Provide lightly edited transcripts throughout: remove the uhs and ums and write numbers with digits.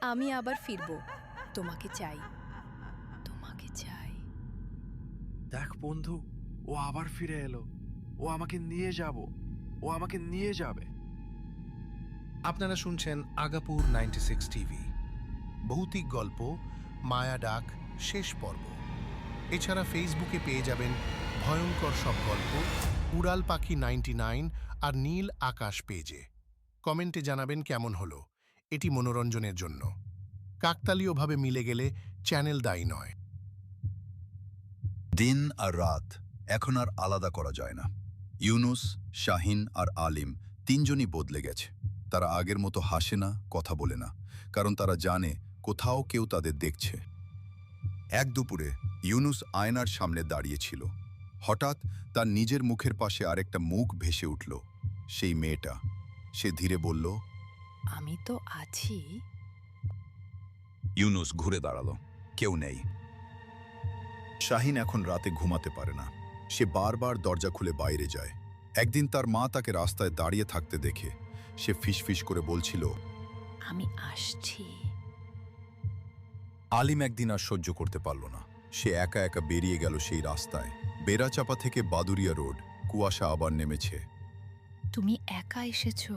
আমি আবার ফিরব। তোমাকে চাই, তোমাকে চাই। দেখ বন্ধু, ও আবার ফিরে এলো। ও আমাকে নিয়ে যাবে। আপনারা শুনছেন আগাপুর 96 টিভি। ভৌতিক গল্প মায়া ডাক শেষ পর্ব। এছাড়া ফেসবুকে পেয়ে যাবেন ভয়ঙ্কর সব গল্প, উড়াল পাখি 99 আর নীল আকাশ পেজে। কমেন্টে জানাবেন কেমন হলো। এটি মনোরঞ্জনের জন্য। কাকতালীয়ভাবে মিলে গেলে চ্যানেল দায়ী নয়। দিন আর রাত এখন আর আলাদা করা যায় না। ইউনুস, শাহিন আর আলিম তিনজনই বদলে গেছে। তারা আগের মতো হাসে না, কথা বলে না, কারণ তারা জানে কোথাও কেউ তাদের দেখছে। এক দুপুরে ইউনুস আয়নার সামনে দাঁড়িয়েছিল। হঠাৎ তার নিজের মুখের পাশে আরেকটা মুখ ভেসে উঠল। সেই মেয়েটা। সে ধীরে বলল, আমি তো আছি। ইউনুস ঘুরে দাঁড়ালো। কেউ নেই। শাহিন এখন রাতে ঘুমাতে পারে না। সে বারবার দরজা খুলে বাইরে যায়। একদিন তার মা তাকে রাস্তায় দাঁড়িয়ে থাকতে দেখে সে ফিসফিস করে বলছিল, আমি আসছি। আলিম একদিন আর সহ্য করতে পারল না। সে একা একা বেরিয়ে গেল সেই রাস্তায়। বেড়াচাপা থেকে বাদুরিয়া রোড। কুয়াশা আবার নেমেছে। তুমি একা এসেছো?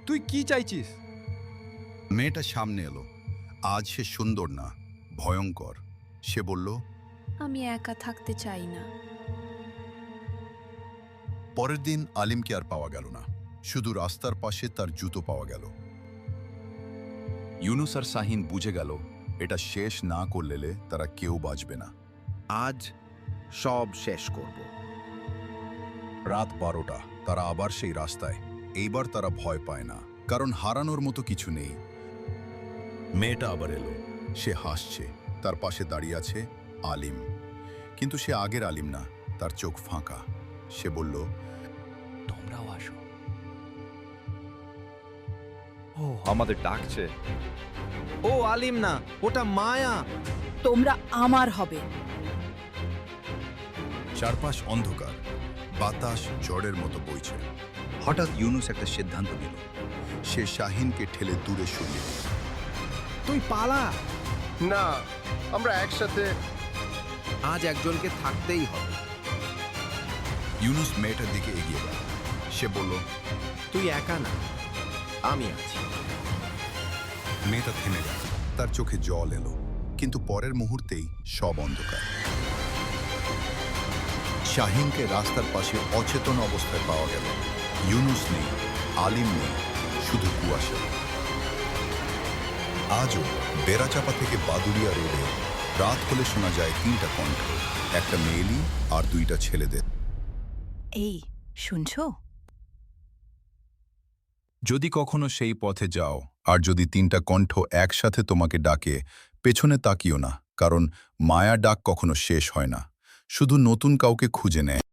তুই কি চাইছিস? মেয়েটা সামনে এলো। আজ সে সুন্দর না, ভয়ঙ্কর। সে বলল, আমি একা থাকতে চাই না। পরের দিন আলিমকে আর পাওয়া গেল না। শুধু রাস্তার পাশে তার জুতো পাওয়া গেল। ইউনুস আর শাহিন বুঝে গেল এটা শেষ না করলে তারা কেউ বাঁচবে না। আজ সব শেষ করব। রাত 12টা। তারা আবার সেই রাস্তায়। এইবার তারা ভয় পায় না, কারণ হারানোর মতো কিছু নেই। মেয়েটা আবার এলো। সে হাসছে। তার পাশে দাঁড়িয়ে আছে আলিম। কিন্তু সে আগের আলিম না, তার চোখ ফাঁকা। সে বলল, তোমরাও আসো। ও আমাদের ডাকছে। ও আলিম না, ওটা মায়া। তোমরা আমার হবে। চারপাশ অন্ধকার। বাতাস ঝড়ের মতো বইছে। হঠাৎ ইউনুস একটা সিদ্ধান্ত নিল। সে শাহিনকে ঠেলে দূরে সরিয়ে দিল। তুই পালা। না, আমরা একসাথে। আজ একজনকে থাকতেই হবে। ইউনুস মেয়েটার দিকে এগিয়ে গেল। সে বলল, তুই একা না, আমি আছি। মেয়েটা থেমে গেল। তার চোখে জল এলো। কিন্তু পরের মুহূর্তেই সব অন্ধকার। শাহিনকে রাস্তার পাশে অচেতন অবস্থায় পাওয়া গেল। ইউনুস নেই, আলিম নেই, শুধু কুয়াশা। আজও বেড়াচাপা থেকে বাদুরিয়া রোডে রাত হলে শোনা যায় 3টা কণ্ঠ, একটা মেয়েলি আর 2টা ছেলেদের। এই শুনছো? যদি কখনো সেই পথে যাও, আর যদি 3টা কণ্ঠ একসাথে তোমাকে ডাকে, পেছনে তাকিও না, কারণ মায়া ডাক কখনো শেষ হয় না, শুধু নতুন কাউকে খুঁজে নেয়।